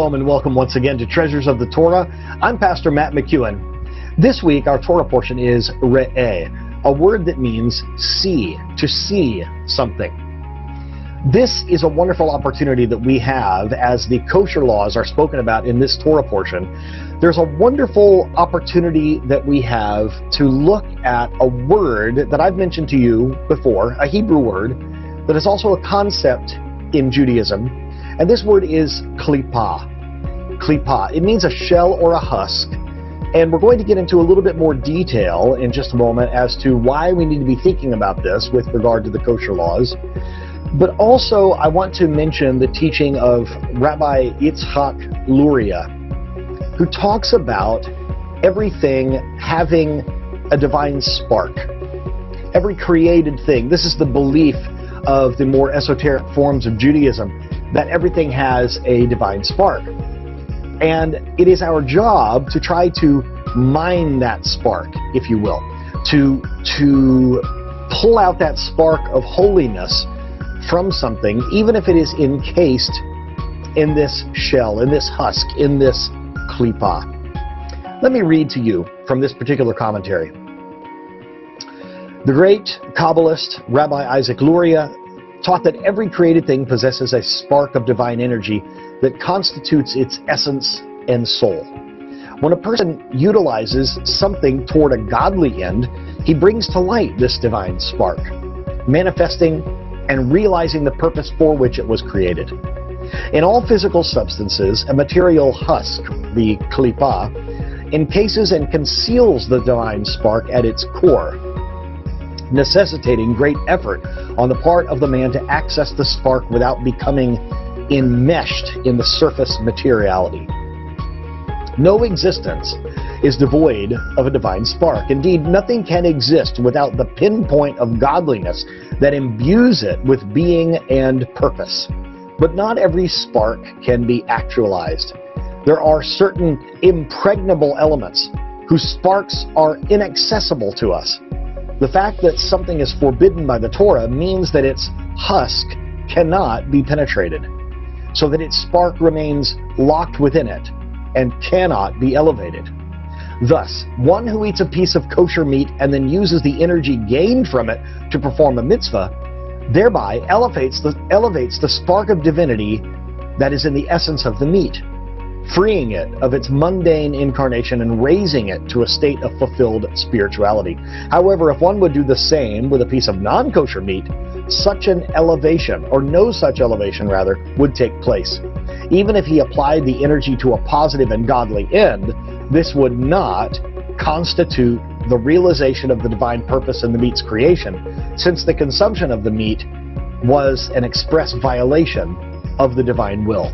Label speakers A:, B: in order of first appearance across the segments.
A: Shalom and welcome once again to Treasures of the Torah. I'm Pastor Matt McEwen. This week our Torah portion is re'eh, a word that means see, to see something. This is a wonderful opportunity that we have as the kosher laws are spoken about in this Torah portion. There's a wonderful opportunity that we have to look at a word that I've mentioned to you before, a Hebrew word that is also a concept in Judaism. And this word is klipa. Klipa. It means a shell or a husk. And we're going to get into a little bit more detail in just a moment as to why we need to be thinking about this with regard to the kosher laws. But also, I want to mention the teaching of Rabbi Yitzhak Luria, who talks about everything having a divine spark. Every created thing. This is the belief of the more esoteric forms of Judaism, that everything has a divine spark. And it is our job to try to mine that spark, if you will, to pull out that spark of holiness from something, even if it is encased in this shell, in this husk, in this klipa. Let me read to you from this particular commentary. The great Kabbalist Rabbi Isaac Luria taught that every created thing possesses a spark of divine energy that constitutes its essence and soul. When a person utilizes something toward a godly end, he brings to light this divine spark, manifesting and realizing the purpose for which it was created. In all physical substances, a material husk, the klipa, encases and conceals the divine spark at its core, necessitating great effort on the part of the man to access the spark without becoming enmeshed in the surface materiality. No existence is devoid of a divine spark. Indeed, nothing can exist without the pinpoint of godliness that imbues it with being and purpose. But not every spark can be actualized. There are certain impregnable elements whose sparks are inaccessible to us. The fact that something is forbidden by the Torah means that its husk cannot be penetrated, so that its spark remains locked within it and cannot be elevated. Thus, one who eats a piece of kosher meat and then uses the energy gained from it to perform a mitzvah, thereby elevates the spark of divinity that is in the essence of the meat, freeing it of its mundane incarnation and raising it to a state of fulfilled spirituality. However, if one would do the same with a piece of non-kosher meat, such an elevation, or no such elevation rather, would take place. Even if he applied the energy to a positive and godly end, this would not constitute the realization of the divine purpose in the meat's creation, since the consumption of the meat was an express violation of the divine will.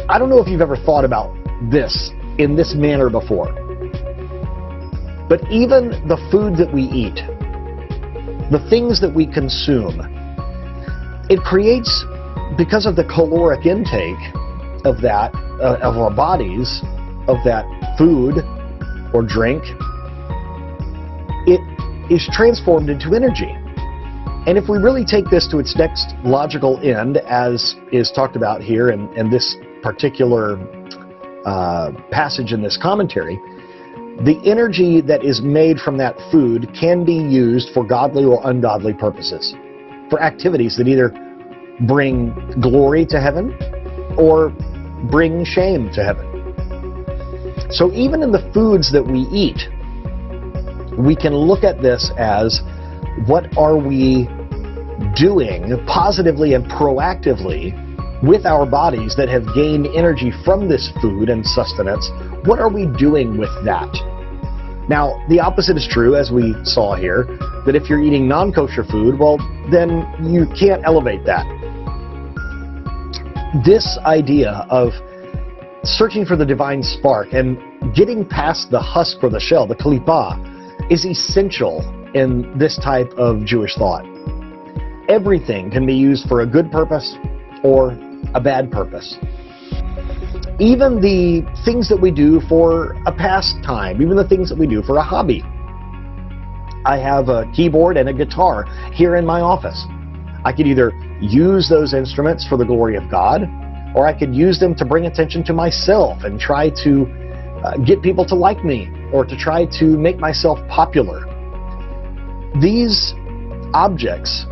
A: I don't know if you've ever thought about this in this manner before, but even the food that we eat, the things that we consume, it creates, because of the caloric intake of that, of our bodies, of that food or drink, it is transformed into energy. And if we really take this to its next logical end, as is talked about here in this particular passage in this commentary, the energy that is made from that food can be used for godly or ungodly purposes, for activities that either bring glory to heaven or bring shame to heaven. So even in the foods that we eat, we can look at this as, what are we doing positively and proactively with our bodies that have gained energy from this food and sustenance? What are we doing with that? Now, the opposite is true, as we saw here, that if you're eating non-kosher food, well, then you can't elevate that. This idea of searching for the divine spark and getting past the husk or the shell, the klipa, is essential in this type of Jewish thought. Everything can be used for a good purpose or a bad purpose. Even the things that we do for a pastime, even the things that we do for a hobby. I have a keyboard and a guitar here in my office. I could either use those instruments for the glory of God, or I could use them to bring attention to myself and try to get people to like me, or to try to make myself popular. These objects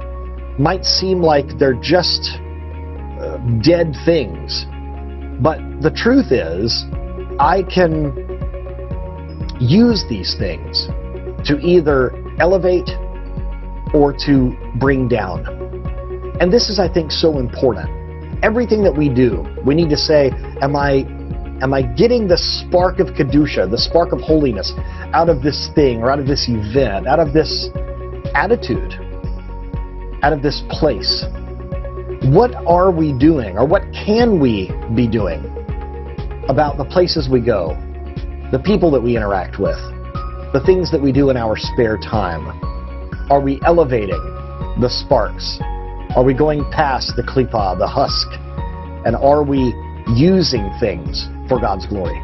A: might seem like they're just dead things, but the truth is, I can use these things to either elevate or to bring down. And this is, I think, so important. Everything that we do, we need to say, am I getting the spark of Kedusha, the spark of holiness out of this thing, or out of this event, out of this attitude, out of this place? What are we doing, or what can we be doing about the places we go, the people that we interact with, the things that we do in our spare time? Are we elevating the sparks? Are we going past the klipa, the husk? And are we using things for God's glory?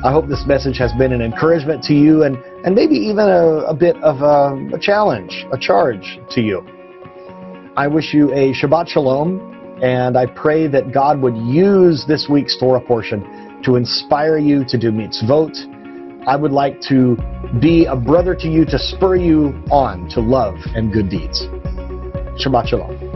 A: I hope this message has been an encouragement to you, and maybe even a bit of a challenge, a charge to you. I wish you a Shabbat Shalom, and I pray that God would use this week's Torah portion to inspire you to do mitzvot. I would like to be a brother to you, to spur you on to love and good deeds. Shabbat Shalom.